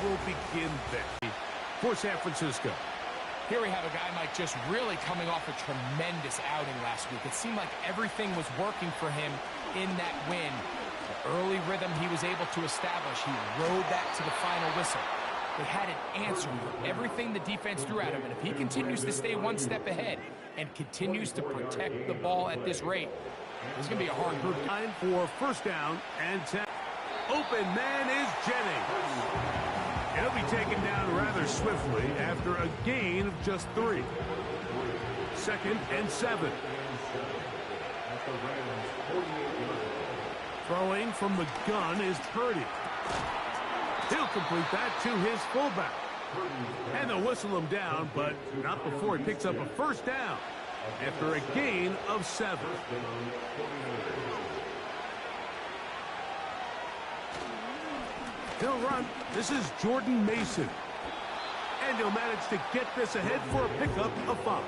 will begin there for San Francisco. Here we have a guy, Mike, just really coming off a tremendous outing last week. It seemed like everything was working for him in that win. The early rhythm he was able to establish, he rode that to the final whistle. They had an answer for everything the defense threw at him, and if he continues to stay one step ahead and continues to protect the ball at this rate, it's going to be a hard group. Time for first down and 10. Open man is Jennings. He'll be taken down rather swiftly after a gain of just 3. 2nd and 7. Throwing from the gun is Purdy. He'll complete that to his fullback. And they'll whistle him down, but not before he picks up a first down after a gain of 7. He'll run. This is Jordan Mason. And he'll manage to get this ahead for a pickup of 5.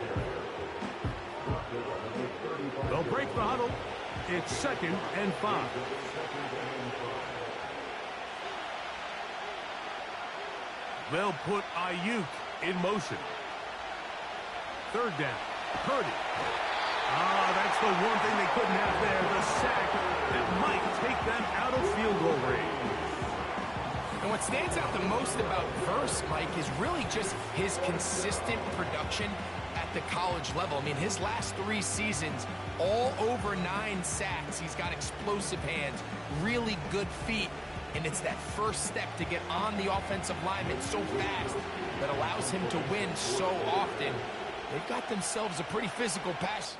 They'll break the huddle. It's 2nd and 5. They'll put Ayuk in motion. 3rd down. Purdy. That's the one thing they couldn't have there. The sack that might take them out of field goal range. And what stands out the most about Verse, Mike, is really just his consistent production at the college level. I mean, his last 3 seasons, all over 9 sacks. He's got explosive hands, really good feet, and it's that first step to get on the offensive lineman so fast that allows him to win so often. They've got themselves a pretty physical pass.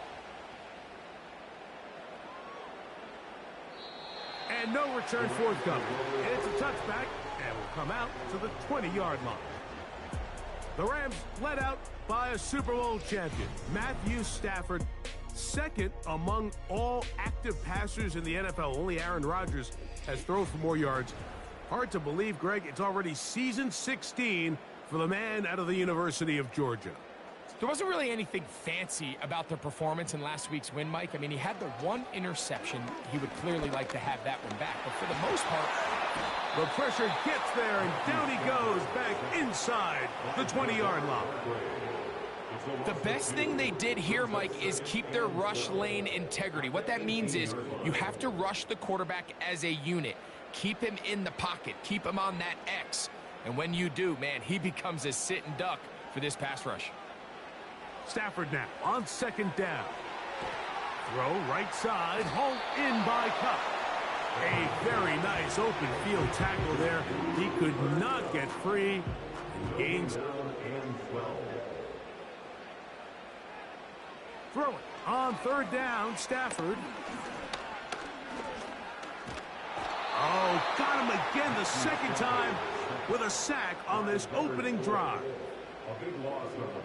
And no return forthcoming. It's a touchback and will come out to the 20-yard line. The Rams led out by a Super Bowl champion, Matthew Stafford, 2nd among all active passers in the NFL. Only Aaron Rodgers has thrown for more yards. Hard to believe, Greg, it's already season 16 for the man out of the University of Georgia. There wasn't really anything fancy about their performance in last week's win, Mike. I mean, he had the 1 interception. He would clearly like to have that one back. But for the most part, the pressure gets there, and down he goes back inside the 20-yard line. The best thing they did here, Mike, is keep their rush lane integrity. What that means is you have to rush the quarterback as a unit. Keep him in the pocket. Keep him on that X. And when you do, man, he becomes a sitting duck for this pass rush. Stafford now on 2nd down. Throw right side, hauled in by Cup. A very nice open field tackle there. He could not get free and gains. Throw it on 3rd down, Stafford. Oh, got him again the 2nd time with a sack on this opening drive.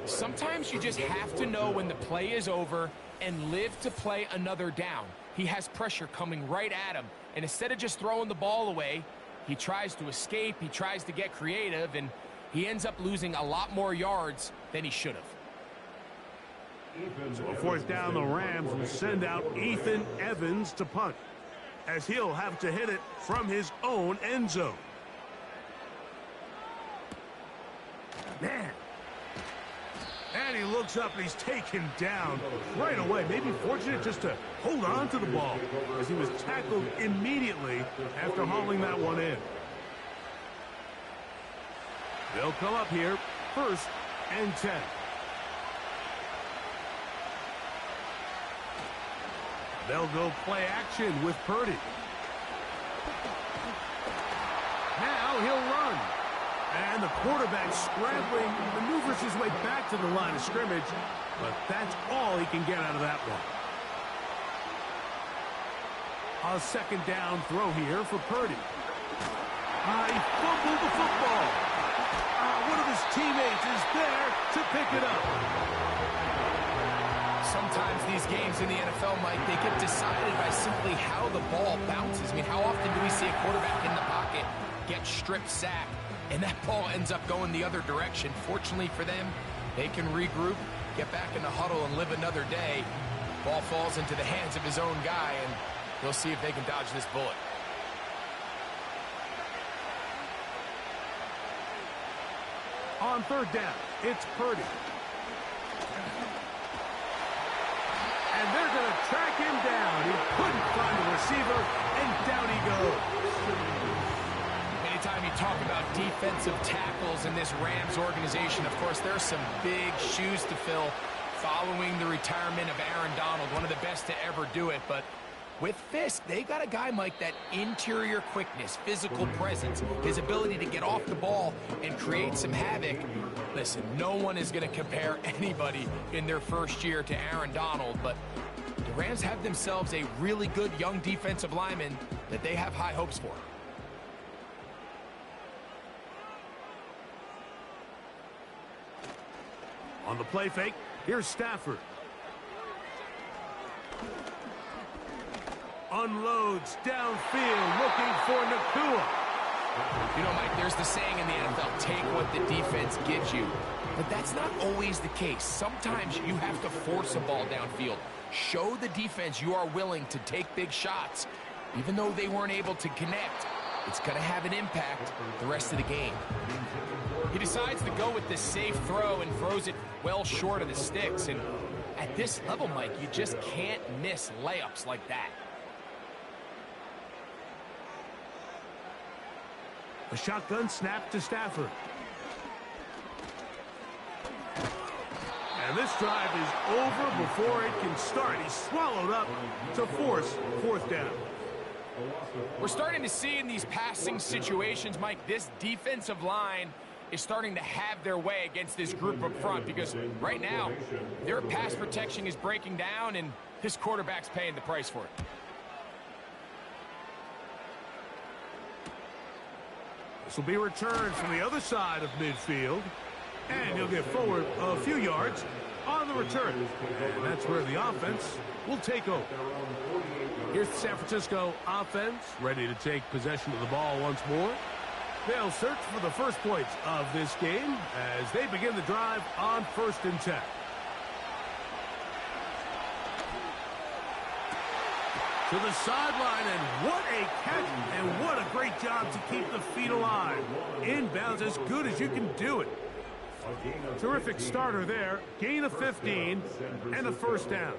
Sometimes you just have to know when the play is over and live to play another down. He has pressure coming right at him, and instead of just throwing the ball away, he tries to escape, he tries to get creative, and he ends up losing a lot more yards than he should have. So a 4th down, the Rams will send out Ethan Evans to punt, as he'll have to hit it from his own end zone. Man. And he looks up and he's taken down right away. Maybe fortunate just to hold on to the ball as he was tackled immediately after hauling that one in. They'll come up here, 1st and 10. They'll go play action with Purdy. Now he'll run. And the quarterback scrambling, maneuvers his way back to the line of scrimmage, but that's all he can get out of that one. A 2nd down throw here for Purdy. He fumbled the football. One of his teammates is there to pick it up. Sometimes these games in the NFL, Mike, they get decided by simply how the ball bounces. I mean, how often do we see a quarterback in the pocket get strip sacked, and that ball ends up going the other direction? Fortunately for them, they can regroup, get back in the huddle, and live another day. Ball falls into the hands of his own guy, and we'll see if they can dodge this bullet. On third down, it's Purdy. And they're going to track him down. He couldn't find the receiver, and down he goes. Anytime you talk about defensive tackles in this Rams organization, of course, there are some big shoes to fill following the retirement of Aaron Donald, one of the best to ever do it. But with Fisk, they got a guy, Mike, that interior quickness, physical presence, his ability to get off the ball and create some havoc. Listen, no one is going to compare anybody in their first year to Aaron Donald, but the Rams have themselves a really good young defensive lineman that they have high hopes for. On the play fake, here's Stafford. Unloads downfield, looking for Nakua. You know, Mike, there's the saying in the NFL, take what the defense gives you. But that's not always the case. Sometimes you have to force a ball downfield. Show the defense you are willing to take big shots. Even though they weren't able to connect, it's going to have an impact the rest of the game. He decides to go with the safe throw and throws it well short of the sticks. And at this level, Mike, you just can't miss layups like that. A shotgun snap to Stafford. And this drive is over before it can start. He's swallowed up to force fourth down. We're starting to see in these passing situations, Mike, this defensive line is starting to have their way against this group up front, because right now their pass protection is breaking down and this quarterback's paying the price for it. This will be returned from the other side of midfield, and he'll get forward a few yards on the return. And that's where the offense will take over. Here's the San Francisco offense, ready to take possession of the ball once more. They'll search for the first points of this game as they begin the drive on 1st and 10. To the sideline, and what a catch, and what a great job to keep the feet alive. Inbounds as good as you can do it. Terrific starter there. Gain of 15 and a first down.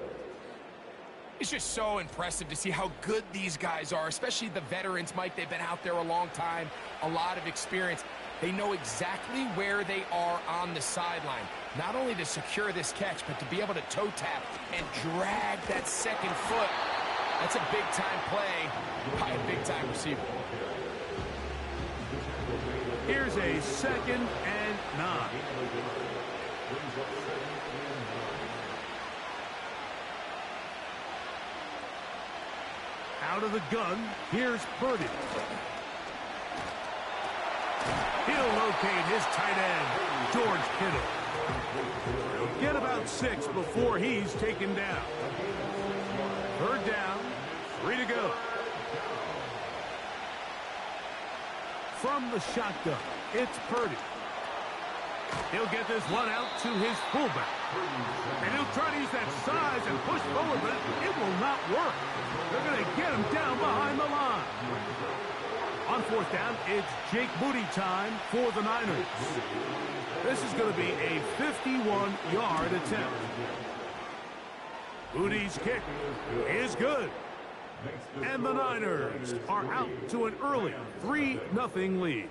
It's just so impressive to see how good these guys are, especially the veterans, Mike. They've been out there a long time, a lot of experience. They know exactly where they are on the sideline, not only to secure this catch, but to be able to toe tap and drag that second foot. That's a big-time play by a big-time receiver. Here's a 2nd and 9. Out of the gun, here's Purdy. He'll locate his tight end, George Kittle. He'll get about 6 before he's taken down. 3rd down, 3 to go. From the shotgun, it's Purdy. He'll get this one out to his fullback. And he'll try to use that size and push forward, but it will not work. They're going to get him down behind the line. On 4th down, it's Jake Moody time for the Niners. This is going to be a 51-yard attempt. Moody's kick is good. And the Niners are out to an early 3-0 lead.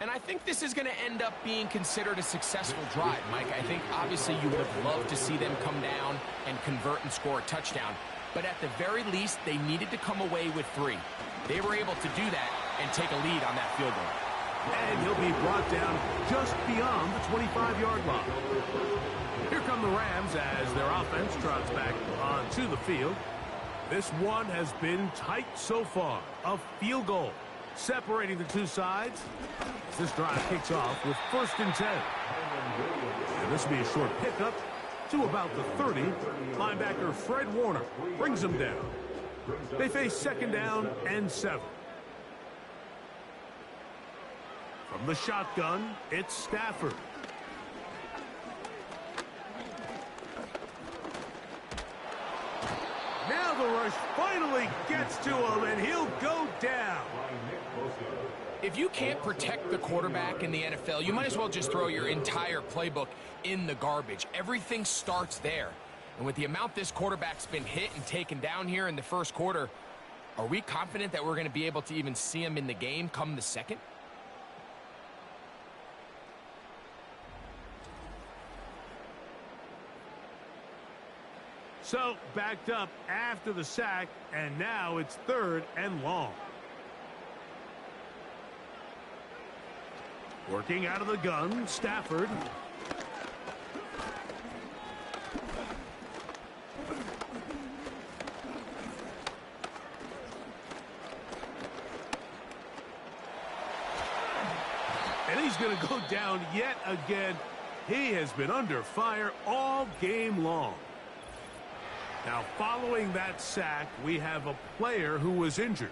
And I think this is going to end up being considered a successful drive, Mike. I think obviously you would have loved to see them come down and convert and score a touchdown. But at the very least, they needed to come away with 3. They were able to do that and take a lead on that field goal. And he'll be brought down just beyond the 25-yard line. Here come the Rams as their offense trots back onto the field. This one has been tight so far. A field goal separating the two sides. This drive kicks off with 1st and 10. And this will be a short pickup to about the 30. Linebacker Fred Warner brings them down. They face 2nd down and 7. From the shotgun, it's Stafford. Now the rush finally gets to him, and he'll go down. If you can't protect the quarterback in the NFL, you might as well just throw your entire playbook in the garbage. Everything starts there. And with the amount this quarterback's been hit and taken down here in the first quarter, are we confident that we're going to be able to even see him in the game come the second? So, backed up after the sack, and now it's 3rd and long. Working out of the gun, Stafford. And he's going to go down yet again. He has been under fire all game long. Now, following that sack, we have a player who was injured.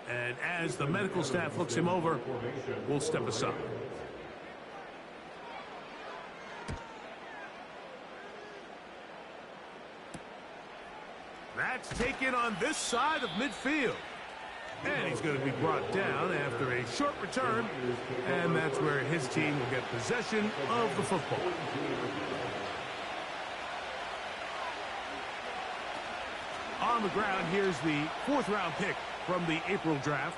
And as the medical staff looks him over, we'll step aside. That's taken on this side of midfield. And he's going to be brought down after a short return. And that's where his team will get possession of the football. On the ground, here's the 4th-round pick from the April draft.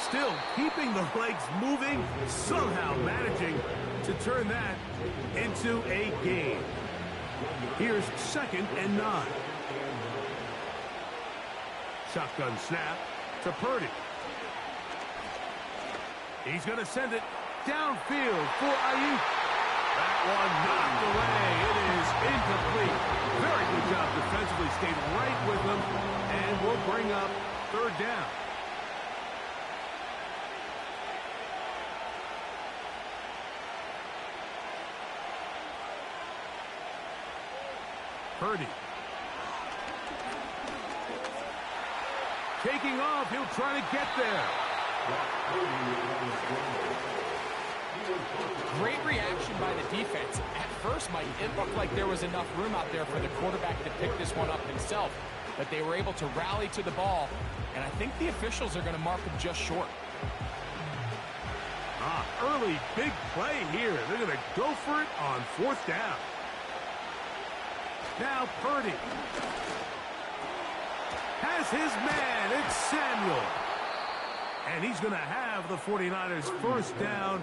Still keeping the legs moving, somehow managing to turn that into a gain. Here's 2nd and 9. Shotgun snap to Purdy. He's going to send it downfield for Ayuk. That one knocked away. It is incomplete. Very good job defensively. Stayed right with him. And will bring up 3rd down. Purdy. Taking off. He'll try to get there. Great reaction by the defense. At first, Mike, it looked like there was enough room out there for the quarterback to pick this one up himself. But they were able to rally to the ball, and I think the officials are going to mark him just short. Early big play here. They're going to go for it on 4th down. Now Purdy has his man. It's Samuel. And he's going to have the 49ers 1st down.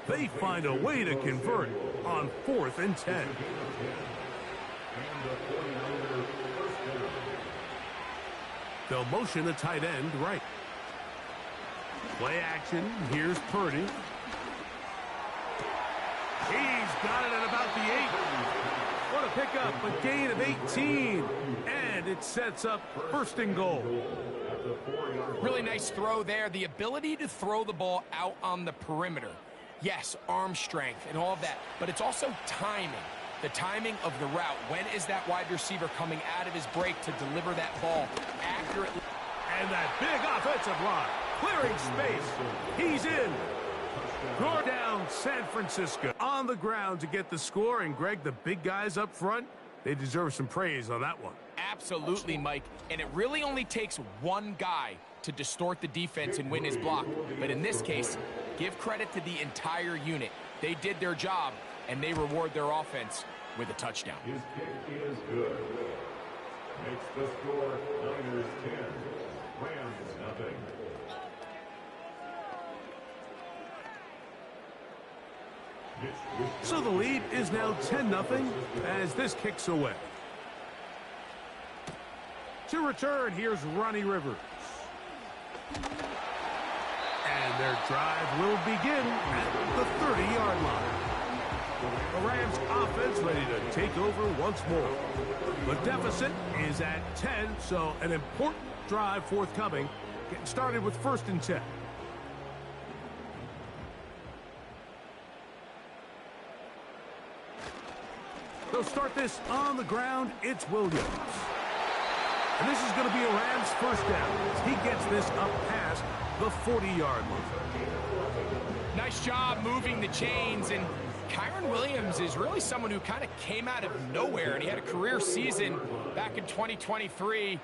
They find a way to convert on 4th and 10. They'll motion the tight end right. Play action. Here's Purdy. He's got it at about the 8. What a pickup, a gain of 18. And it sets up 1st and goal. Really nice throw there. The ability to throw the ball out on the perimeter. Yes, arm strength and all of that, but it's also timing. The timing of the route. When is that wide receiver coming out of his break to deliver that ball accurately? And that big offensive line, clearing space. He's in. Go down San Francisco. On the ground to get the score. And, Greg, the big guys up front, they deserve some praise on that one. Absolutely, Mike. And it really only takes one guy to distort the defense and win his block. But in this case, give credit to the entire unit. They did their job, and they reward their offense with a touchdown. His kick is good. Makes the score Niners 10, Rams 0. So the lead is now 10-0 as this kicks away. To return, here's Ronnie Rivers. And their drive will begin at the 30-yard line. The Rams offense ready to take over once more. The deficit is at 10, so an important drive forthcoming. Getting started with 1st and 10. They'll start this on the ground. It's Williams. And this is going to be a Rams 1st down as he gets this up past the 40-yard line. Nice job moving the chains, and Kyron Williams is really someone who kind of came out of nowhere, and he had a career season back in 2023,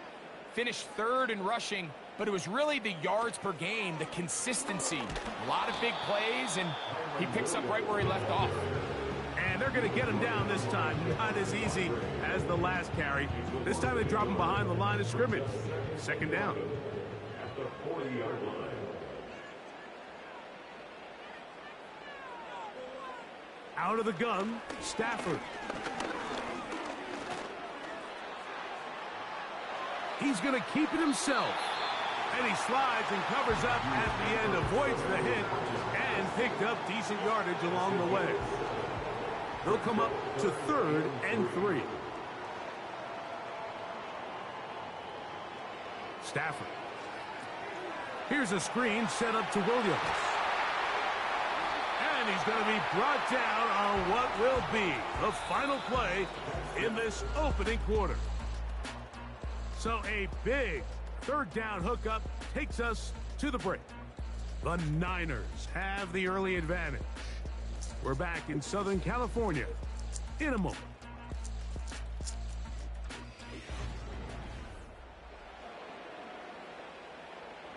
finished 3rd in rushing, but it was really the yards per game, the consistency. A lot of big plays, and he picks up right where he left off. And they're going to get him down this time. Not as easy as the last carry. This time they drop him behind the line of scrimmage. Second down. At the 40-yard line. Out of the gun, Stafford. He's going to keep it himself. And he slides and covers up at the end, avoids the hit, and picked up decent yardage along the way. They'll come up to 3rd and 3. Stafford. Here's a screen set up to Williams. And he's going to be brought down on what will be the final play in this opening quarter. So a big 3rd down hookup takes us to the break. The Niners have the early advantage. We're back in Southern California in a moment.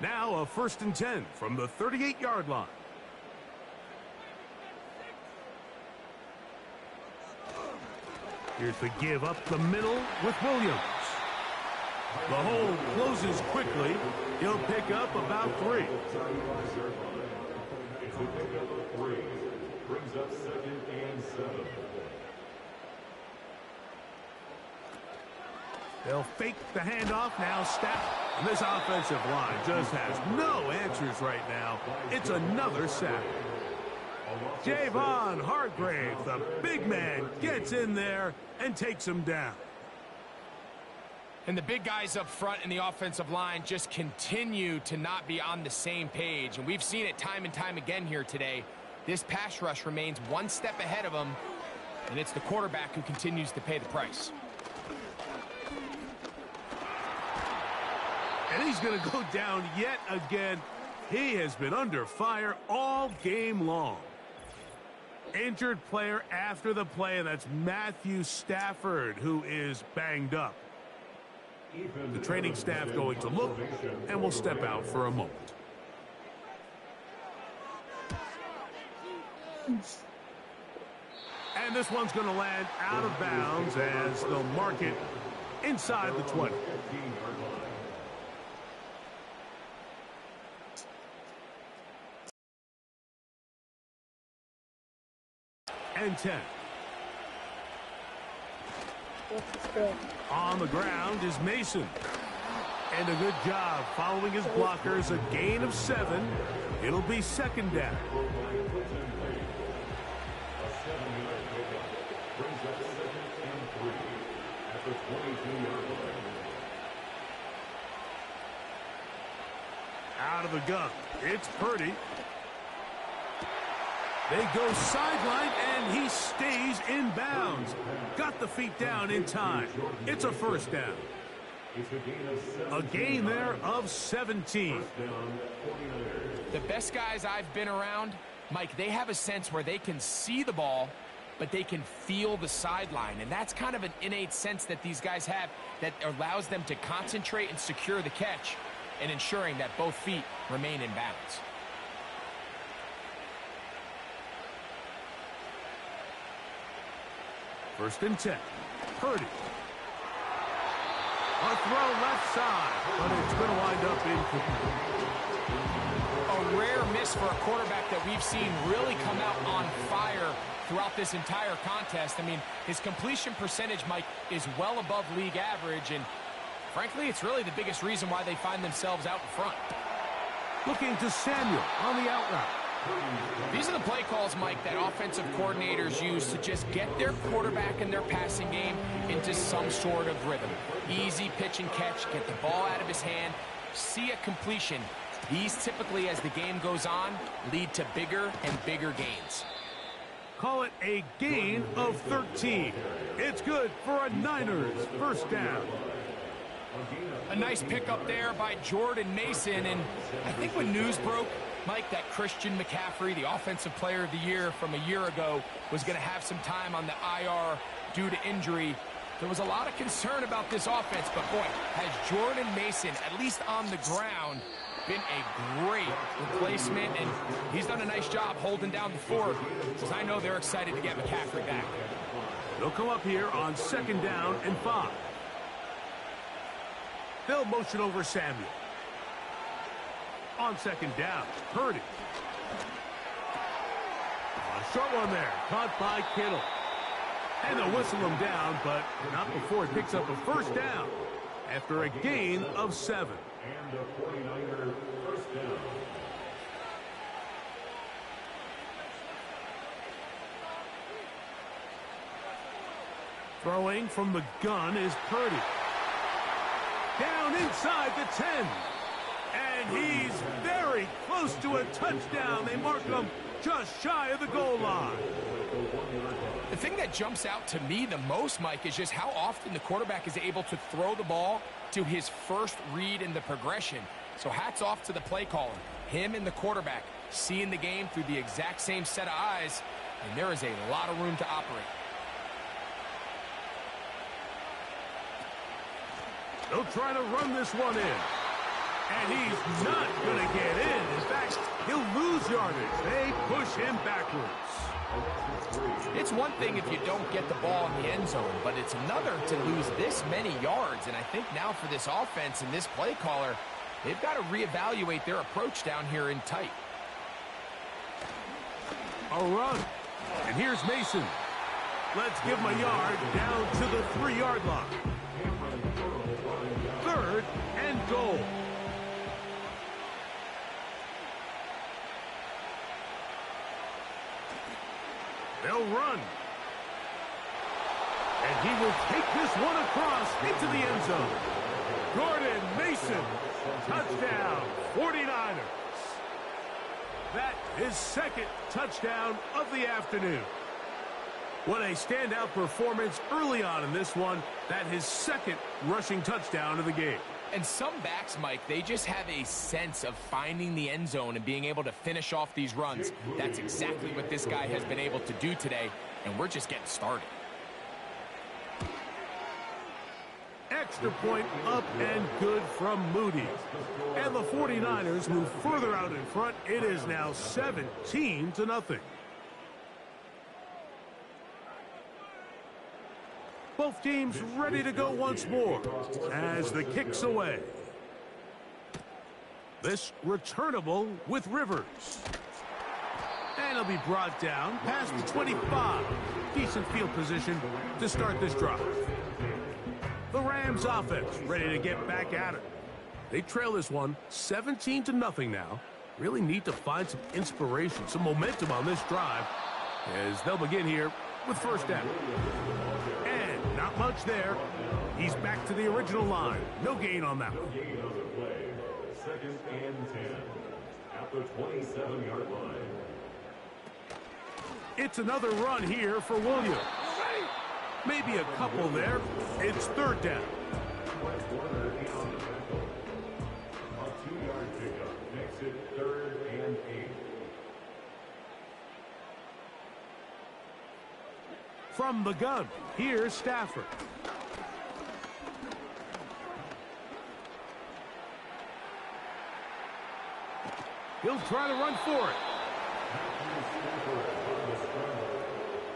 Now a 1st and 10 from the 38-yard line. Here's the give up the middle with Williams. The hole closes quickly. He'll pick up about 3. It's a pickup of 3. Brings up 2nd and 7. They'll fake the handoff now. And this offensive line just has no answers right now. It's another sack. Javon Hargrave, the big man, gets in there and takes him down. And the big guys up front in the offensive line just continue to not be on the same page. And we've seen it time and time again here today. This pass rush remains one step ahead of them, and it's the quarterback who continues to pay the price. And he's going to go down yet again. He has been under fire all game long. Injured player after the play, and that's Matthew Stafford, who is banged up. The training staff going to look, and will step out for a moment. And this one's going to land out of bounds as they'll mark it inside the 20. And 10. On the ground is Mason. And a good job following his blockers. A gain of 7. It'll be 2nd down. Out of the gun. It's Purdy. They go sideline, and he stays in bounds. Got the feet down in time. It's a 1st down. A gain there of 17. The best guys I've been around, Mike, they have a sense where they can see the ball, but they can feel the sideline. And that's kind of an innate sense that these guys have that allows them to concentrate and secure the catch and ensuring that both feet remain in bounds. First and 10. Purdy. A throw left side, but it's going to wind up incomplete. A rare miss for a quarterback that we've seen really come out on fire throughout this entire contest. I mean, his completion percentage, Mike, is well above league average, and frankly, it's really the biggest reason why they find themselves out in front. Looking to Samuel on the out route. These are the play calls, Mike, that offensive coordinators use to just get their quarterback and their passing game into some sort of rhythm. Easy pitch and catch, get the ball out of his hand, see a completion. These typically, as the game goes on, lead to bigger and bigger gains. Call it a gain of 13. It's good for a Niners 1st down. A nice pickup there by Jordan Mason, and I think when news broke, Mike, that Christian McCaffrey, the offensive player of the year from a year ago, was going to have some time on the IR due to injury, There was a lot of concern about this offense, but boy, has Jordan Mason, at least on the ground, been a great replacement, and he's done a nice job holding down the fort, because I know they're excited to get McCaffrey back. They'll come up here on 2nd down and 5. They'll motion over Samuel. On 2nd down, Purdy. A short one there, caught by Kittle. And they'll whistle him down, but not before he picks up a 1st down after a gain of 7. And the 49er first down. Throwing from the gun is Purdy. Down inside the 10. And he's very close to a touchdown. They mark him just shy of the goal line. The thing that jumps out to me the most, Mike, is just how often the quarterback is able to throw the ball to his first read in the progression. So hats off to the play caller. Him and the quarterback seeing the game through the exact same set of eyes, and there is a lot of room to operate. They'll try to run this one in. And he's not going to get in. In fact, he'll lose yardage. They push him backwards. It's one thing if you don't get the ball in the end zone, but it's another to lose this many yards. And I think now for this offense and this play caller, they've got to reevaluate their approach down here in tight. A run. And here's Mason. Let's give him a yard down to the 3-yard line. 3rd and goal. They'll run. And he will take this one across into the end zone. Jordan Mason, touchdown, 49ers. That is 2nd touchdown of the afternoon. What a standout performance early on in this one. That his 2nd rushing touchdown of the game. And some backs, Mike, they just have a sense of finding the end zone and being able to finish off these runs. That's exactly what this guy has been able to do today, and we're just getting started. Extra point up and good from Moody. And the 49ers move further out in front. It is now 17-0. Both teams ready to go once more as the kick's away. This returnable with Rivers. And he'll be brought down past the 25. Decent field position to start this drive. The Rams offense ready to get back at it. They trail this one 17-0 now. Really need to find some inspiration, some momentum on this drive as they'll begin here with 1st down. And not much there. He's back to the original line. No gain on that one. Gain on the play. 2nd and 10 at the 27-yard line. It's another run here for Williams. Maybe a couple there. It's 3rd down. Warner on the tackle. A 2-yard pickup makes it 3rd and 8. From the gun, here's Stafford. He'll try to run for it.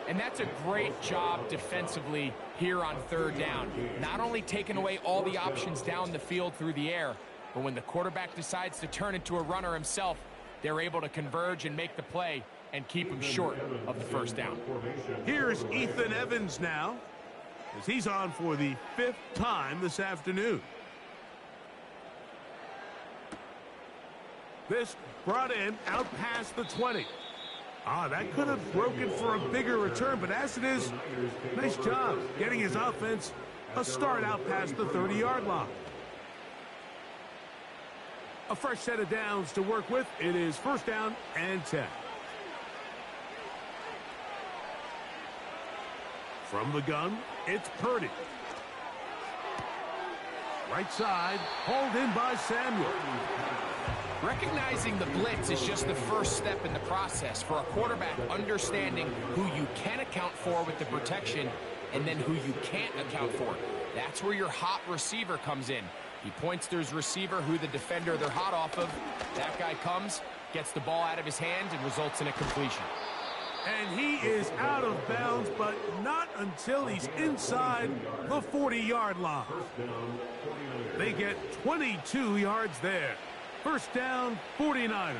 And that's a great job defensively here on 3rd down. Not only taking away all the options down the field through the air, but when the quarterback decides to turn into a runner himself, they're able to converge and make the play and keep him short of the 1st down. Here's Ethan Evans now, as he's on for the 5th time this afternoon. This brought in out past the 20. That could have broken for a bigger return, but as it is, nice job getting his offense a start out past the 30-yard line. A fresh set of downs to work with. It is 1st down and 10. From the gun, it's Purdy. Right side, hauled in by Samuel. Recognizing the blitz is just the first step in the process for a quarterback understanding who you can account for with the protection and then who you can't account for. That's where your hot receiver comes in. He points to his receiver, who the defender they're hot off of. That guy comes, gets the ball out of his hand, and results in a completion. And he is out of bounds, but not until he's inside the 40-yard line. They get 22 yards there. First down, 49ers.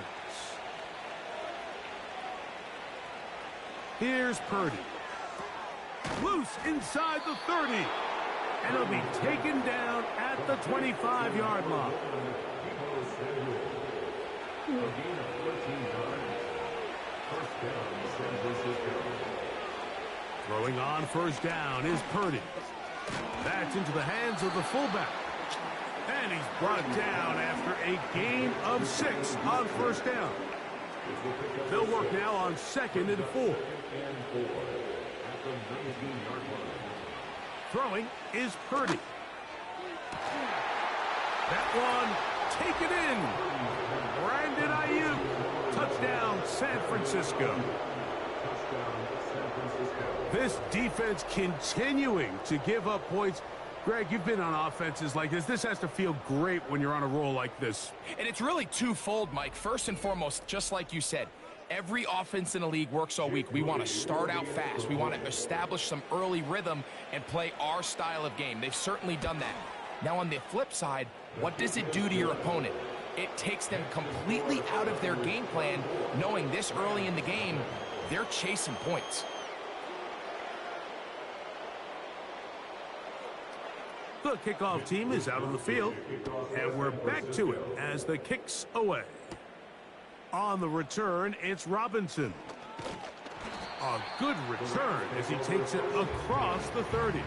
Here's Purdy. Loose inside the 30. And he'll be taken down at the 25-yard line. Throwing on first down is Purdy. That's into the hands of the fullback. And he's brought down after a gain of 6 on first down. They'll work now on 2nd and 4. Throwing is Purdy. That one taken in. Brandon Ayuk. Touchdown, San Francisco. This defense continuing to give up points. Greg, you've been on offenses like this. This has to feel great when you're on a roll like this. And it's really twofold, Mike. First and foremost, just like you said, every offense in the league works all week. We want to start out fast. We want to establish some early rhythm and play our style of game. They've certainly done that. Now, on the flip side, what does it do to your opponent? It takes them completely out of their game plan, knowing this early in the game, they're chasing points. The kickoff team is out on the field, and we're back to it as the kick's away. On the return, it's Robinson. A good return as he takes it across the 30.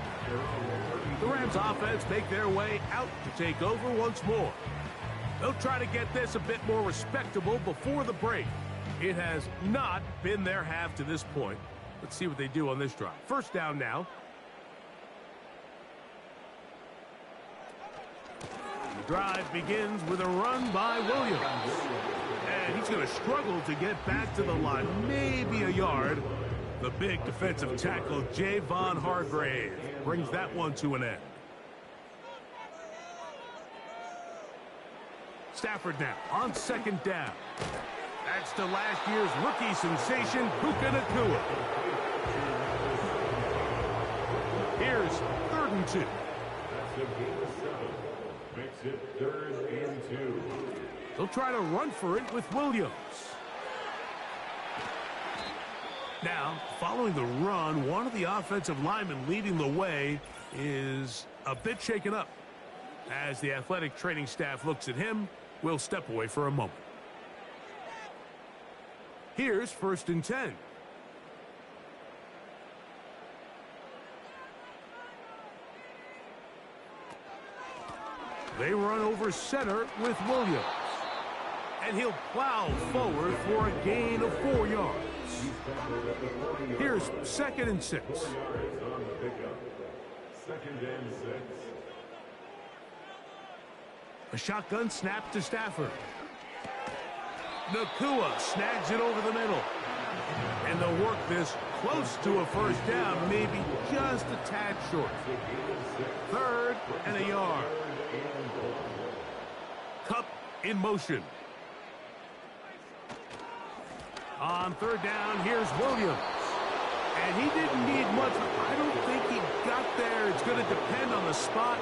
The Rams offense make their way out to take over once more. They'll try to get this a bit more respectable before the break. It has not been their half to this point. Let's see what they do on this drive. First down now. The drive begins with a run by Williams. And he's going to struggle to get back to the line, maybe a yard. The big defensive tackle, Javon Hargrave, brings that one to an end. Stafford now on 2nd down. That's to last year's rookie sensation, Puka Nacua. Here's 3rd and 2. Makes it 3rd and 2. They'll try to run for it with Williams. Now, following the run, one of the offensive linemen leading the way is a bit shaken up. As the athletic training staff looks at him, we'll step away for a moment. Here's 1st and 10. They run over center with Williams. And he'll plow forward for a gain of 4 yards. Here's 2nd and 6. 2nd and 6. A shotgun snap to Stafford. Nacua snags it over the middle. And they'll work this close to a first down, maybe just a tad short. 3rd and a yard. Cup in motion. On 3rd down, here's Williams. And he didn't need much. I don't think he got there. It's going to depend on the spot.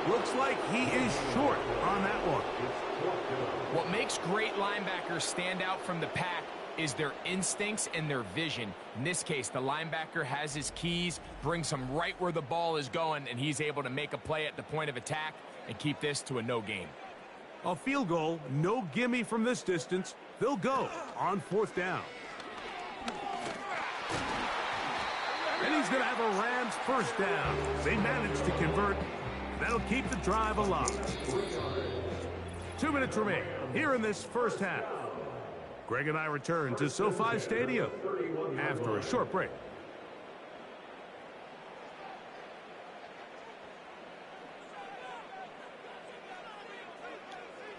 Looks like he is short on that one. What makes great linebackers stand out from the pack is their instincts and their vision. In this case, the linebacker has his keys, brings him right where the ball is going, and he's able to make a play at the point of attack and keep this to a no gain. A field goal, no gimme from this distance. They'll go on 4th down. And he's going to have a Rams first down. They managed to convert. That'll keep the drive alive. 2 minutes remain here in this first half. Greg and I return to SoFi Stadium after a short break.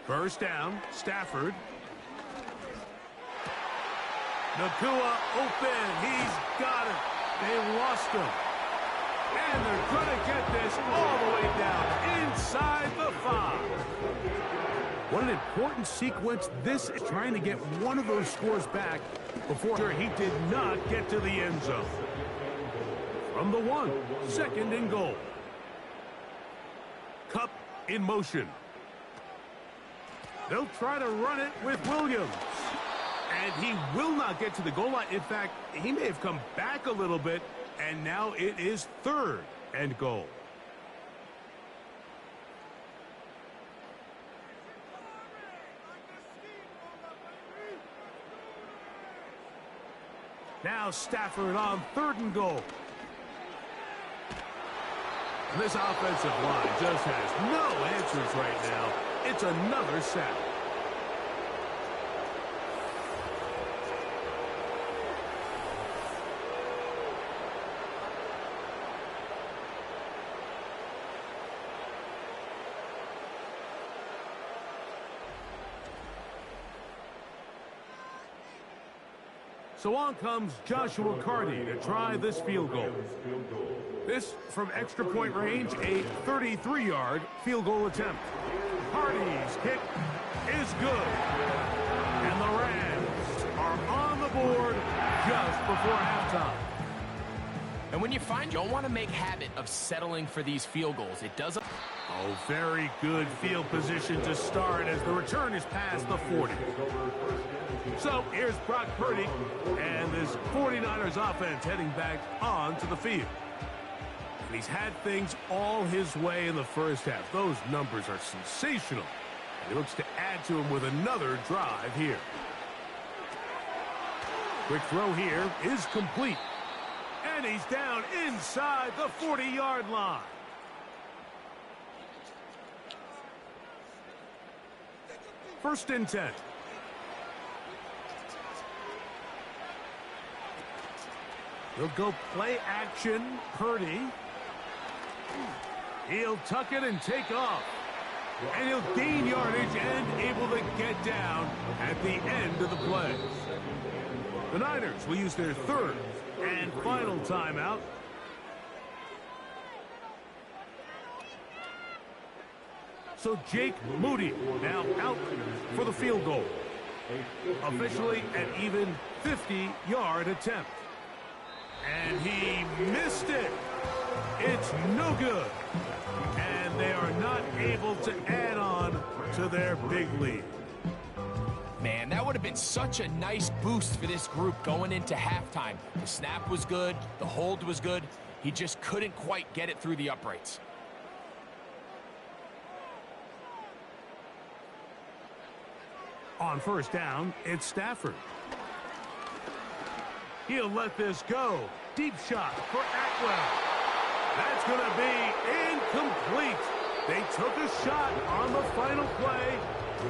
First down, Stafford. Nacua open. He's got it. They lost him. And they're going to get this all the way down inside the 5. What an important sequence this is, trying to get one of those scores back before he did not get to the end zone. From the 1, 2nd and goal. Cup in motion. They'll try to run it with Williams. And he will not get to the goal line. In fact, he may have come back a little bit, and now it is 3rd and goal. Now Stafford on 3rd and goal. And this offensive line just has no answers right now. It's another sack. So on comes Joshua Carty to try this field goal. This from extra point range, a 33-yard field goal attempt. Carty's kick is good. And the Rams are on the board just before halftime. And when you find you don't want to make habit of settling for these field goals, it doesn't. Oh, very good field position to start as the return is past the 40. So here's Brock Purdy and this 49ers offense heading back onto the field. And he's had things all his way in the first half. Those numbers are sensational. And he looks to add to them with another drive here. Quick throw here is complete. And he's down inside the 40-yard line. First and 10. He'll go play action. Purdy. He'll tuck it and take off. And he'll gain yardage and able to get down at the end of the play. The Niners will use their 3rd and final timeout. So Jake Moody now out for the field goal. Officially an even 50-yard attempt. And he missed it. It's no good. And they are not able to add on to their big lead. Man, that would have been such a nice boost for this group going into halftime. The snap was good. The hold was good. He just couldn't quite get it through the uprights. On first down, it's Stafford. He'll let this go. Deep shot for Atwell. That's going to be incomplete. They took a shot on the final play.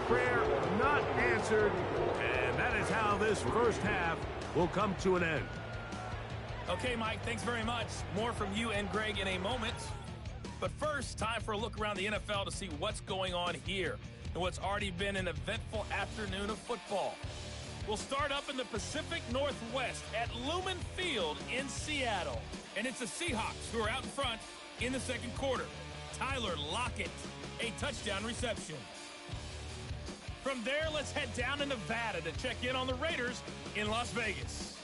Prayer not answered. And that is how this first half will come to an end. Okay, Mike, thanks very much. More from you and Greg in a moment. But first, time for a look around the NFL to see what's going on here and what's already been an eventful afternoon of football. We'll start up in the Pacific Northwest at Lumen Field in Seattle. And it's the Seahawks who are out in front in the second quarter. Tyler Lockett, a touchdown reception. From there, let's head down to Nevada to check in on the Raiders in Las Vegas.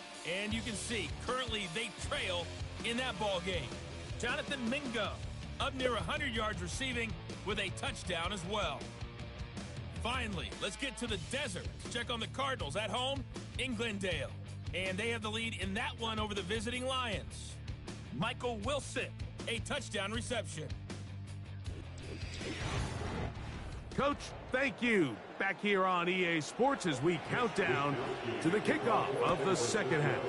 And you can see, currently they trail in that ball game. Jonathan Mingo up near 100 yards receiving with a touchdown as well. Finally, let's get to the desert to check on the Cardinals at home in Glendale. And they have the lead in that one over the visiting Lions. Michael Wilson, a touchdown reception. Coach, thank you. Back here on EA Sports as we count down to the kickoff of the second half.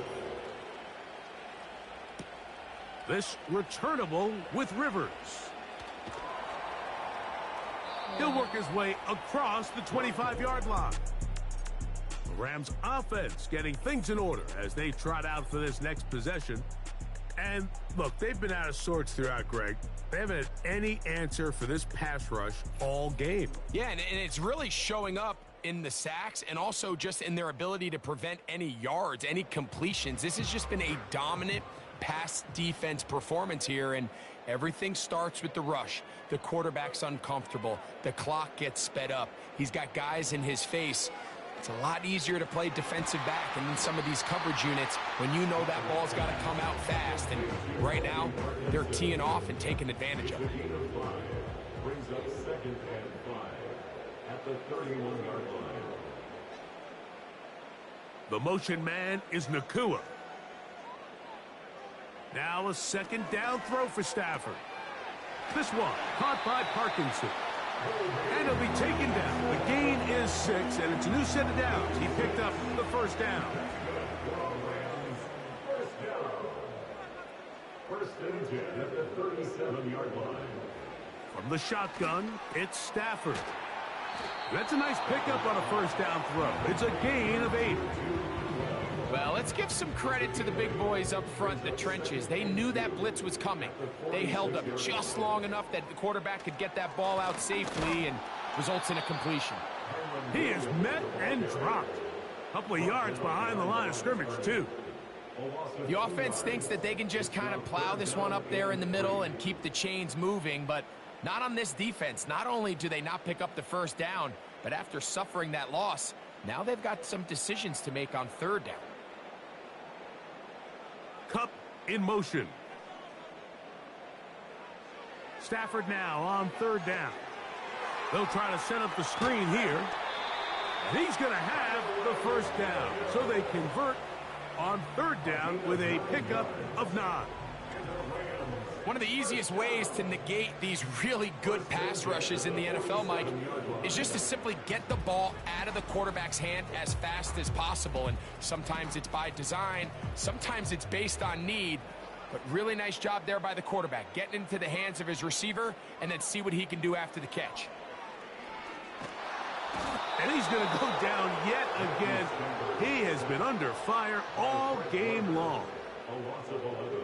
This returnable with Rivers. He'll work his way across the 25-yard line. The Rams offense getting things in order as they trot out for this next possession. And look, they've been out of sorts throughout, Greg. They haven't had any answer for this pass rush all game. Yeah, and it's really showing up in the sacks and also just in their ability to prevent any yards, any completions. This has just been a dominant pass defense performance here, and everything starts with the rush. The quarterback's uncomfortable. The clock gets sped up. He's got guys in his face. It's a lot easier to play defensive back and in some of these coverage units when you know that ball's got to come out fast. And right now, they're teeing off and taking advantage of it. Brings up 2nd and 5 at the 31-yard line. The motion man is Nakua. Now a 2nd down throw for Stafford. This one caught by Parkinson. And he'll be taken down. The gain is 6, and it's a new set of downs. He picked up the 1st down. First and 10 at the 37-yard line. From the shotgun, it's Stafford. That's a nice pickup on a 1st down throw. It's a gain of 8. Well, let's give some credit to the big boys up front in the trenches. They knew that blitz was coming. They held up just long enough that the quarterback could get that ball out safely, and results in a completion. He is met and dropped. A couple of yards behind the line of scrimmage, too. The offense thinks that they can just kind of plow this one up there in the middle and keep the chains moving, but not on this defense. Not only do they not pick up the 1st down, but after suffering that loss, now they've got some decisions to make on 3rd down. Cup in motion. Stafford now on 3rd down. They'll try to set up the screen here. And he's going to have the 1st down. So they convert on 3rd down with a pickup of 9. One of the easiest ways to negate these really good pass rushes in the NFL, Mike, is just to simply get the ball out of the quarterback's hand as fast as possible. And sometimes it's by design, sometimes it's based on need. But really nice job there by the quarterback, getting into the hands of his receiver and then see what he can do after the catch. And he's going to go down yet again. He has been under fire all game long.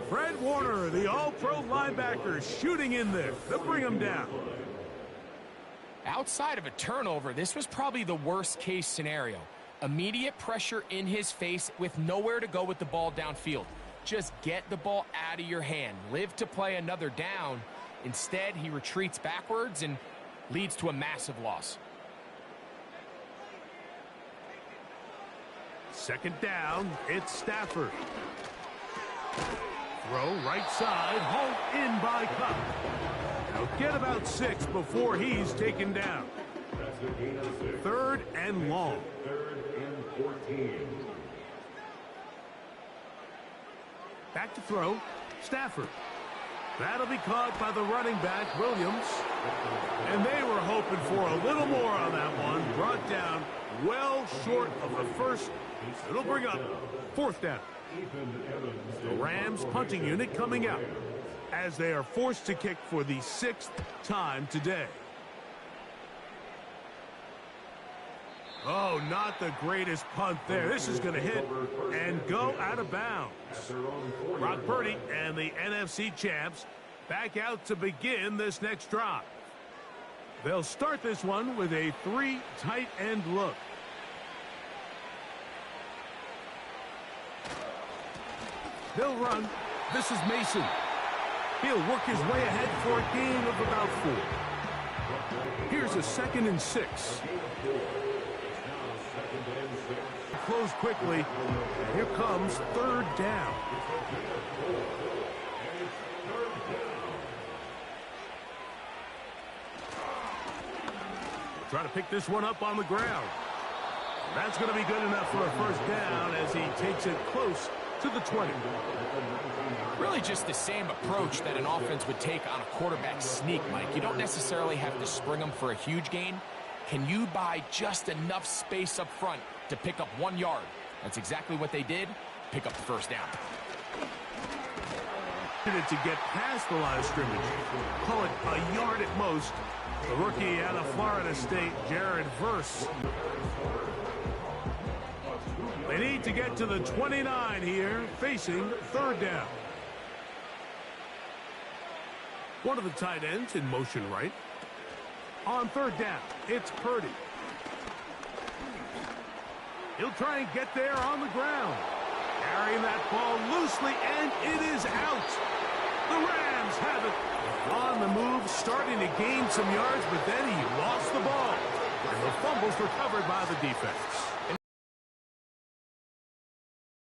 Fred Warner, the all-pro linebacker, shooting in there to bring him down. Outside of a turnover, this was probably the worst-case scenario. Immediate pressure in his face with nowhere to go with the ball downfield. Just get the ball out of your hand. Live to play another down. Instead, he retreats backwards and leads to a massive loss. 2nd down, it's Stafford. Throw right side, hauled in by Cup. He'll get about 6 before he's taken down. 3rd and long. 3rd and 14. Back to throw, Stafford. That'll be caught by the running back, Williams. And they were hoping for a little more on that one. Brought down well short of the 1st. It'll bring up 4th down. The Rams punting unit coming out as they are forced to kick for the 6th time today. Oh, not the greatest punt there. This is going to hit and go out of bounds. Brock Purdy and the NFC champs back out to begin this next drive. They'll start this one with a 3 tight end look. They'll run. This is Mason. He'll work his way ahead for a gain of about 4. Here's a 2nd and 6. Close quickly. Here comes 3rd down. We'll try to pick this one up on the ground. That's going to be good enough for a 1st down as he takes it close to the 20. Really just the same approach that an offense would take on a quarterback sneak, Mike. You don't necessarily have to spring them for a huge gain. Can you buy just enough space up front to pick up 1 yard? That's exactly what they did. Pick up the 1st down. To get past the line of scrimmage, call it a yard at most. The rookie out of Florida State, Jared Verse. They need to get to the 29 here, facing 3rd down. One of the tight ends in motion right. On 3rd down, it's Purdy. He'll try and get there on the ground. Carrying that ball loose closely, and it is out. The Rams have it. On the move, starting to gain some yards, but then he lost the ball. And the fumble's recovered by the defense.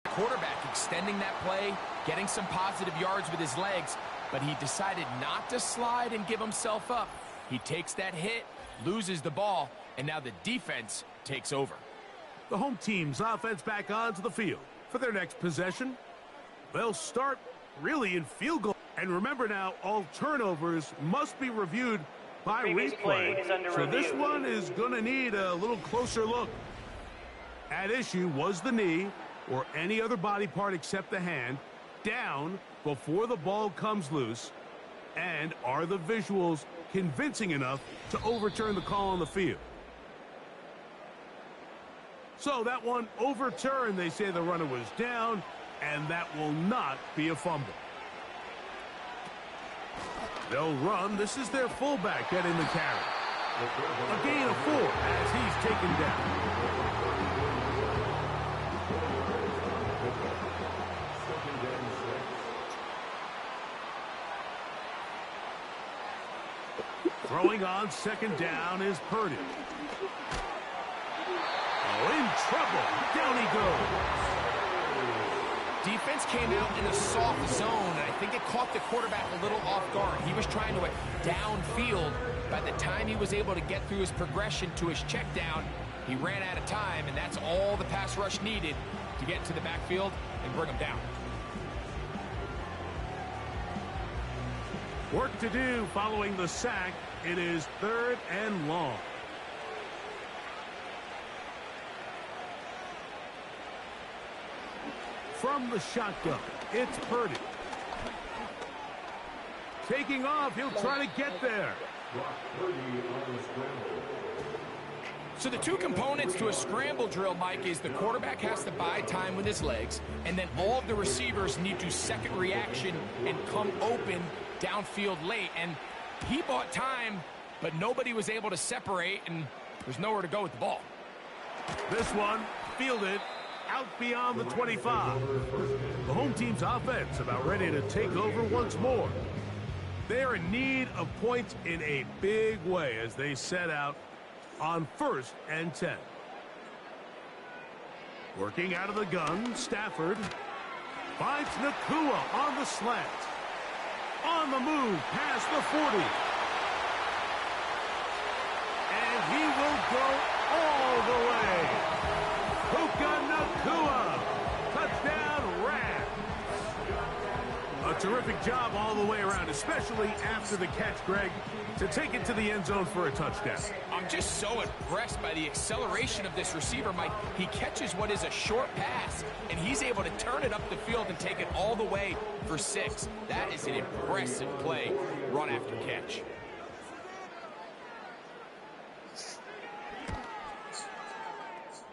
Quarterback extending that play, getting some positive yards with his legs, but he decided not to slide and give himself up. He takes that hit, loses the ball, and now the defense takes over. The home team's offense back onto the field for their next possession. They'll start really in field goal. And remember now, all turnovers must be reviewed by replay. So this one is going to need a little closer look. At issue was the knee or any other body part except the hand down before the ball comes loose. And are the visuals convincing enough to overturn the call on the field? So that one overturned. They say the runner was down, and that will not be a fumble. They'll run. This is their fullback getting the carry. A gain of 4 as he's taken down. Throwing on second down is Purdy. Oh, in trouble. Down he goes. Defense came out in a soft zone, and I think it caught the quarterback a little off guard. He was trying to downfield. By the time he was able to get through his progression to his check down, he ran out of time, and that's all the pass rush needed to get into the backfield and bring him down. Work to do following the sack. It is 3rd and long. From the shotgun, it's Purdy. Taking off, he'll try to get there. So the two components to a scramble drill, Mike, is the quarterback has to buy time with his legs, and then all of the receivers need to second reaction and come open downfield late. And he bought time, but nobody was able to separate, and there's nowhere to go with the ball. This one, fielded out beyond the 25. The home team's offense about ready to take over once more. They're in need of points in a big way as they set out on 1st and 10. Working out of the gun, Stafford finds Nakua on the slant. On the move past the 40. And he will go all the way. Puka Nakua. Touchdown, Rams. A terrific job all the way around, especially after the catch, Greg, to take it to the end zone for a touchdown. I'm just so impressed by the acceleration of this receiver, Mike. He catches what is a short pass, and he's able to turn it up the field and take it all the way for 6. That is an impressive play, run after catch.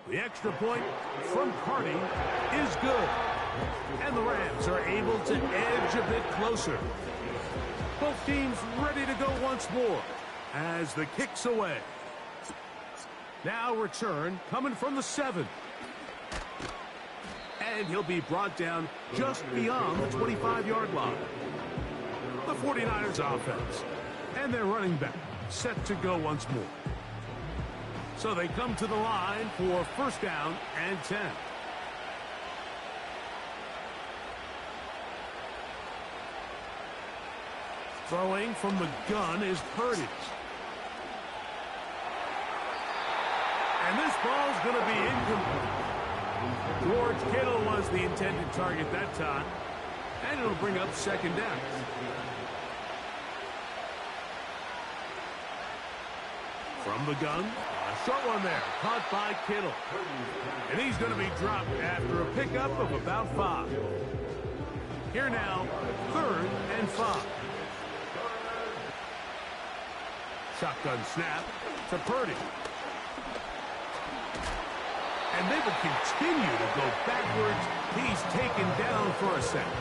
The extra point from Carney is good. And the Rams are able to edge a bit closer. Both teams ready to go once more as the kick's away. Now return coming from the 7. And he'll be brought down just beyond the 25-yard line. The 49ers offense and their running back set to go once more. So they come to the line for 1st down and 10. Throwing from the gun is Purdy. And this ball's going to be incomplete. George Kittle was the intended target that time. And it'll bring up 2nd down. From the gun, a short one there, caught by Kittle. And he's going to be dropped after a pickup of about 5. Here now, 3rd and 5. Shotgun snap to Purdy. And they will continue to go backwards. He's taken down for a second.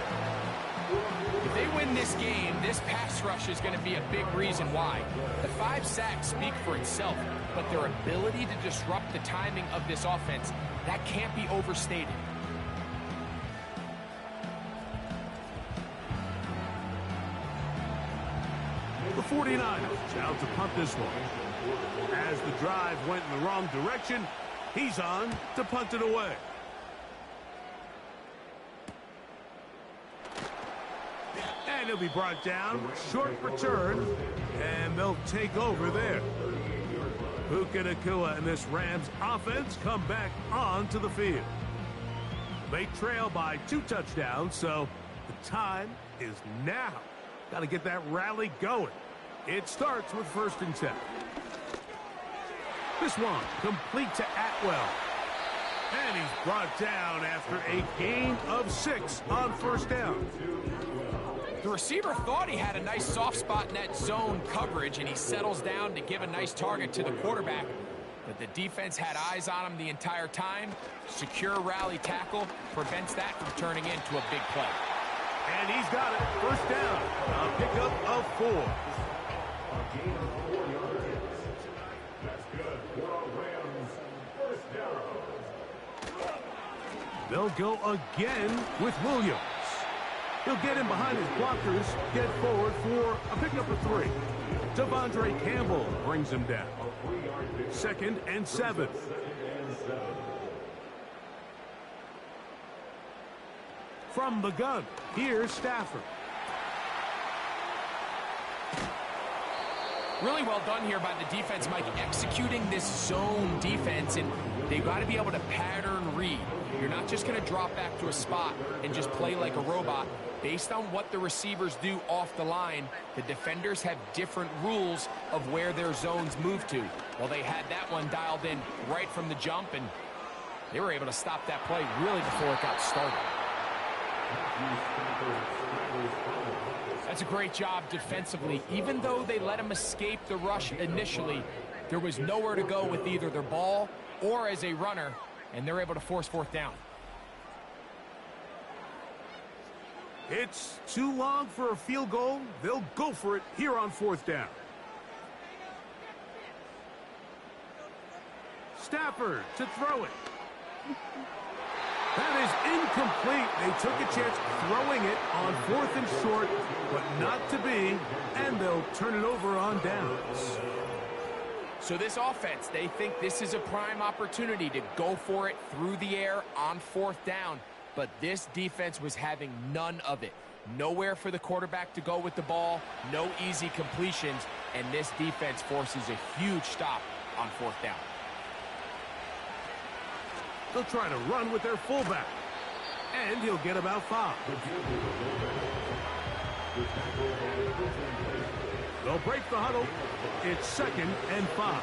If they win this game, this pass rush is going to be a big reason why. The 5 sacks speak for itself, but their ability to disrupt the timing of this offense, that can't be overstated. 49ers out to punt this one. As the drive went in the wrong direction, he's on to punt it away. And he'll be brought down. Short return. And they'll take over there. Puka Nacua and this Rams offense come back onto the field. They trail by 2 touchdowns, so the time is now. Got to get that rally going. It starts with 1st and 10. This one complete to Atwell. And he's brought down after a gain of 6 on 1st down. The receiver thought he had a nice soft spot in that zone coverage, and he settles down to give a nice target to the quarterback. But the defense had eyes on him the entire time. Secure rally tackle prevents that from turning into a big play. And he's got it. 1st down. A pickup of 4. A gain of 4 yards. That's good for a Rams 1st down. They'll go again with Williams. He'll get him behind his blockers, get forward for a pickup of 3. Devondre Campbell brings him down. 2nd and 7. From the gun, here's Stafford. Really well done here by the defense, Mike, executing this zone defense, and they've got to be able to pattern read. You're not just going to drop back to a spot and just play like a robot. Based on what the receivers do off the line, the defenders have different rules of where their zones move to. Well, they had that one dialed in right from the jump, and they were able to stop that play really before it got started. That's a great job defensively. Even though they let him escape the rush initially, there was nowhere to go with either their ball or as a runner, and they're able to force 4th down. It's too long for a field goal. They'll go for it here on 4th down. Stafford to throw it. That is incomplete. They took a chance throwing it on 4th and short, but not to be, and they'll turn it over on downs. So this offense, they think this is a prime opportunity to go for it through the air on 4th down. But this defense was having none of it. Nowhere for the quarterback to go with the ball, no easy completions, and this defense forces a huge stop on 4th down. They'll try to run with their fullback, and he'll get about 5. They'll break the huddle. It's 2nd and 5.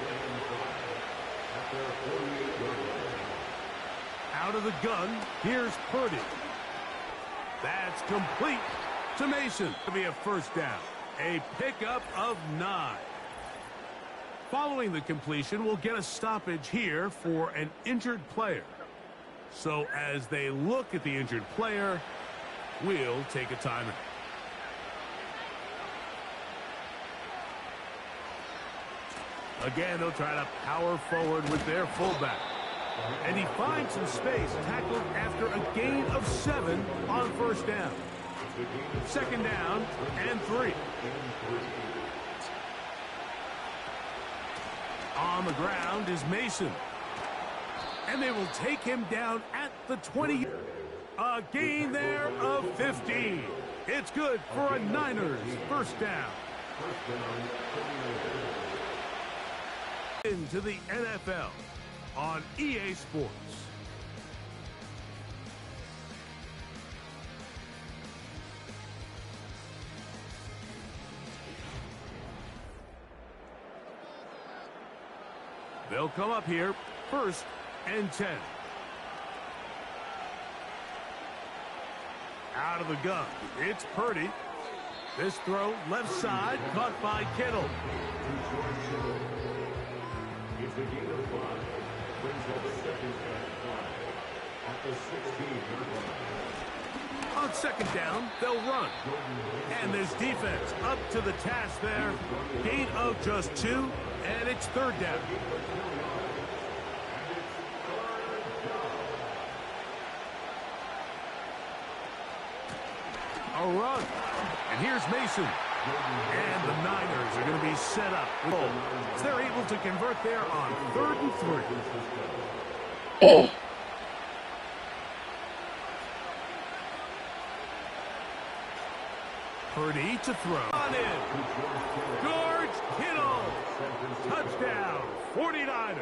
Out of the gun, here's Purdy. That's complete to Mason to be a 1st down. A pickup of 9. Following the completion, we'll get a stoppage here for an injured player. So as they look at the injured player, we'll take a timeout. Again, they'll try to power forward with their fullback. And he finds some space, tackled after a gain of 7 on 1st down. 2nd down and 3. On the ground is Mason. And they will take him down at the 20. A gain there of 15. It's good for a Niners 1st down. Into the NFL on EA Sports. They'll come up here, 1st and 10. Out of the gun, it's Purdy. This throw left side, caught by Kittle. It's a gain of 5. Brings up 2nd and 5 at the 16-yard line. On 2nd down, they'll run. And this defense up to the task there. Gain of just 2, and it's 3rd down. A run. And here's Mason. And the Niners are going to be set up. They're able to convert there on 3rd and 3. Purdy to throw. On in. George Kittle. Touchdown, 49ers.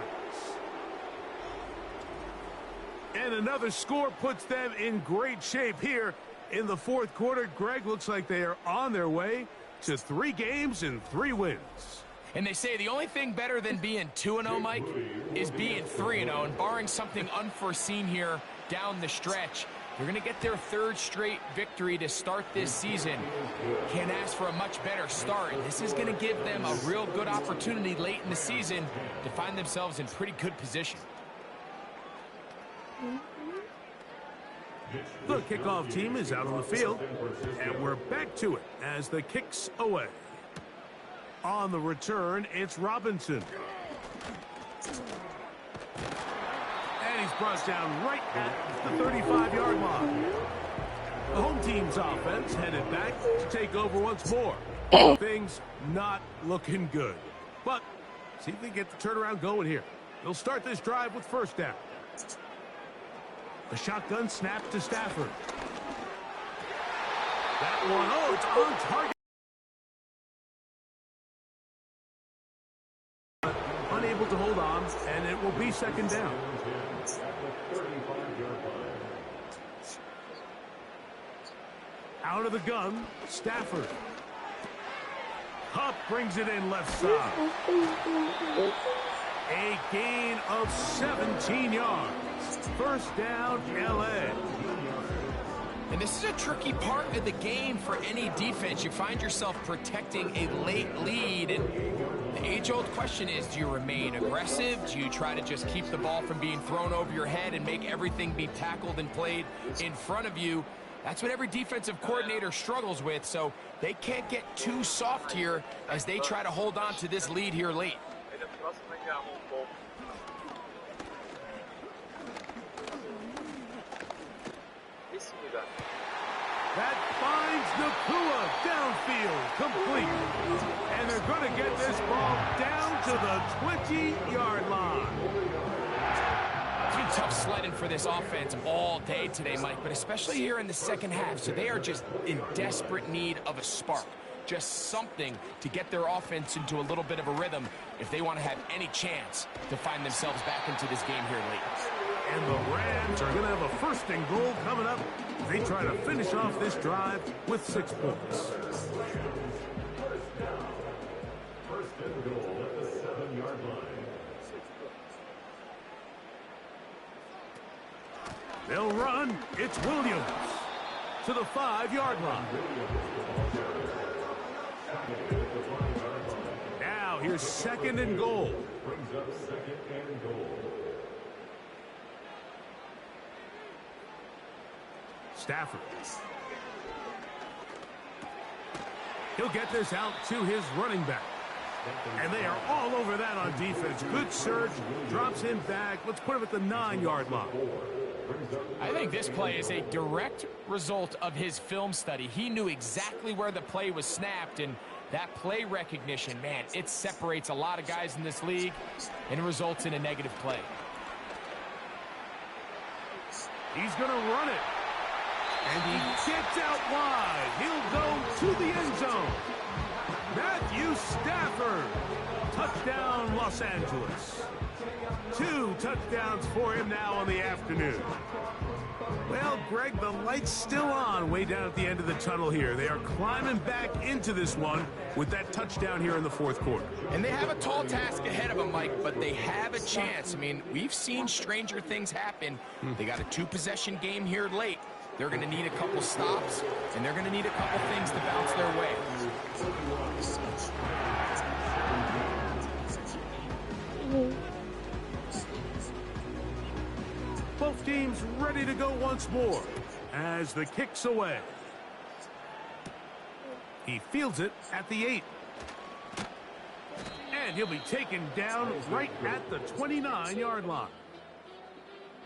And another score puts them in great shape here in the 4th quarter. Greg, looks like they are on their way to 3 games and 3 wins. And they say the only thing better than being 2-0, Mike, is being 3-0. And barring something unforeseen here down the stretch, they're going to get their 3rd straight victory to start this season. Can't ask for a much better start. This is going to give them a real good opportunity late in the season to find themselves in pretty good position. The kickoff team is out on the field, and we're back to it as the kick's away. On the return, it's Robinson. And he's brought down right at the 35-yard line. The home team's offense headed back to take over once more. Things not looking good. But see if they get the turnaround going here. They'll start this drive with 1st down. The shotgun snap to Stafford. That one, oh, it's on target. Unable to hold on, and it will be 2nd down. Out of the gun, Stafford. Hupp brings it in left side. A gain of 17 yards. 1st down, LA. And this is a tricky part of the game for any defense. You find yourself protecting a late lead. And the age-old question is, do you remain aggressive? Do you try to just keep the ball from being thrown over your head and make everything be tackled and played in front of you? That's what every defensive coordinator struggles with, so they can't get too soft here as they try to hold on to this lead here late. That finds Nakua downfield, complete. And they're going to get this ball down to the 20-yard line. It's been tough sledding for this offense all day today, Mike, but especially here in the 2nd half. So they are just in desperate need of a spark, just something to get their offense into a little bit of a rhythm if they want to have any chance to find themselves back into this game here late. And the Rams are going to have a 1st and goal coming up. They try to finish off this drive with 6 points. 1st and goal at the 7-yard line. They'll run. It's Williams to the 5-yard line. Now here's 2nd and goal. Brings up 2nd and goal. Stafford. He'll get this out to his running back. And they are all over that on defense. Good surge, drops him back. Let's put him at the 9-yard line. I think this play is a direct result of his film study. He knew exactly where the play was snapped, and that play recognition, man, it separates a lot of guys in this league, and it results in a negative play. He's going to run it. And he gets out wide. He'll go to the end zone. Matthew Stafford. Touchdown, Los Angeles. 2 touchdowns for him now on the afternoon. Well, Greg, the light's still on way down at the end of the tunnel here. They are climbing back into this one with that touchdown here in the 4th quarter. And they have a tall task ahead of them, Mike, but they have a chance. I mean, we've seen stranger things happen. They got a 2-possession game here late. They're going to need a couple stops, and they're going to need a couple things to bounce their way. Both teams ready to go once more as the kick's away. He fields it at the 8. And he'll be taken down right at the 29-yard line.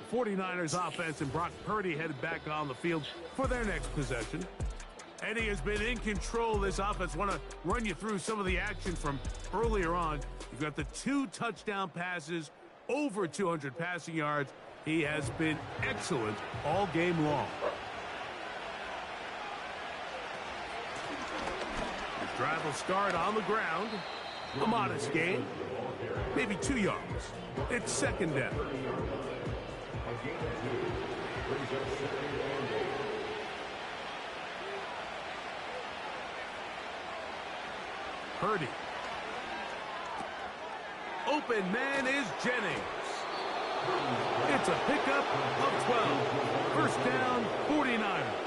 49ers offense and Brock Purdy headed back on the field for their next possession. And he has been in control of this offense. Want to run you through some of the action from earlier on. You've got the 2 touchdown passes, over 200 passing yards. He has been excellent all game long. The drive will start on the ground. A modest gain, maybe 2 yards. It's second down. Purdy. Open man is Jennings. It's a pickup of 12. First down, 49ers.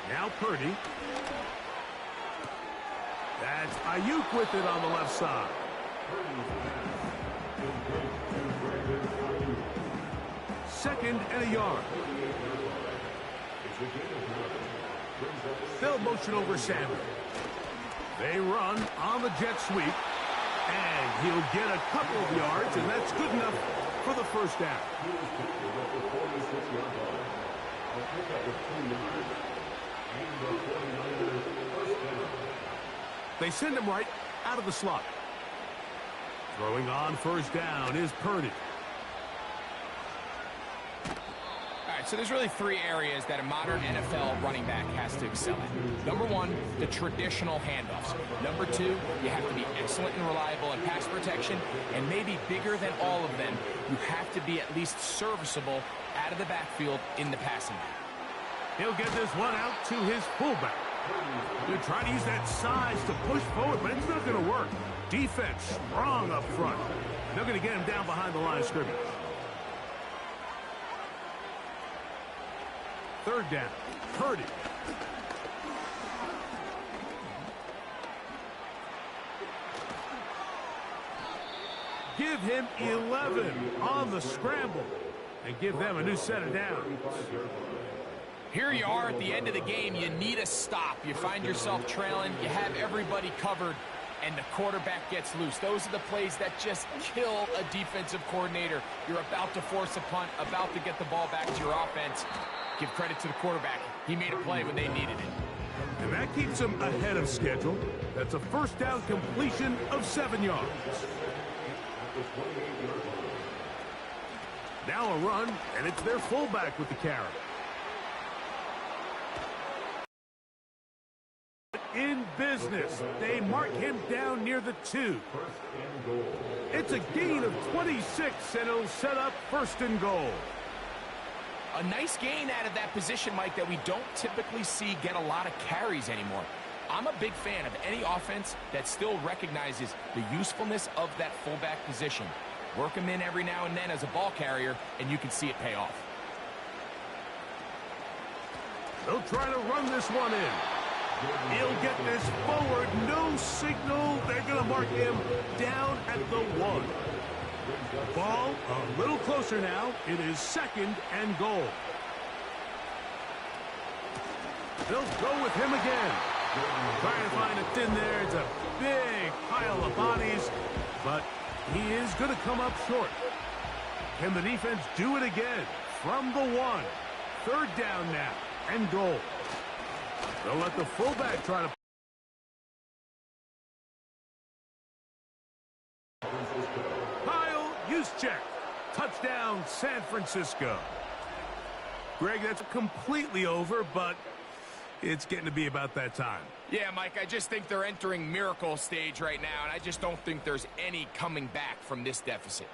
Now Purdy. That's Ayuk with it on the left side. Second and a yard. They'll motion over Samuel. They run on the jet sweep. And he'll get a couple of yards, and that's good enough for the first down. They send him right out of the slot. Throwing on first down is Purdy. So there's really 3 areas that a modern NFL running back has to excel at. Number 1, the traditional handoffs. Number 2, you have to be excellent and reliable in pass protection. And maybe bigger than all of them, you have to be at least serviceable out of the backfield in the passing game. He'll get this one out to his fullback. They're trying to use that size to push forward, but it's not going to work. Defense strong up front. They're going to get him down behind the line of scrimmage. Third down, Purdy. Give him 11 on the scramble and give them a new set of downs. Here you are at the end of the game. You need a stop. You find yourself trailing. You have everybody covered, and the quarterback gets loose. Those are the plays that just kill a defensive coordinator. You're about to force a punt, about to get the ball back to your offense. Give credit to the quarterback. He made a play when they needed it. And that keeps him ahead of schedule. That's a first down completion of 7 yards. Now a run, and it's their fullback with the carry. In business, they mark him down near the 2. It's a gain of 26, and it'll set up first and goal. A nice gain out of that position, Mike, that we don't typically see get a lot of carries anymore. I'm a big fan of any offense that still recognizes the usefulness of that fullback position. Work him in every now and then as a ball carrier, and you can see it pay off. They'll try to run this one in. He'll get this forward. No signal. They're going to mark him down at the 1. Ball a little closer now. It is second and goal. They'll go with him again. Trying to find it in there. It's a big pile of bodies, but he is going to come up short. Can the defense do it again? From the 1. Third down now and goal. They'll let the fullback try to. Check. Touchdown, San Francisco. Greg, that's completely over, but it's getting to be about that time. Yeah, Mike, I just think they're entering miracle stage right now, and I just don't think there's any coming back from this deficit.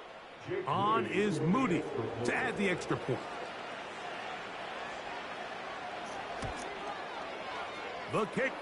On is Moody to add the extra point. The kick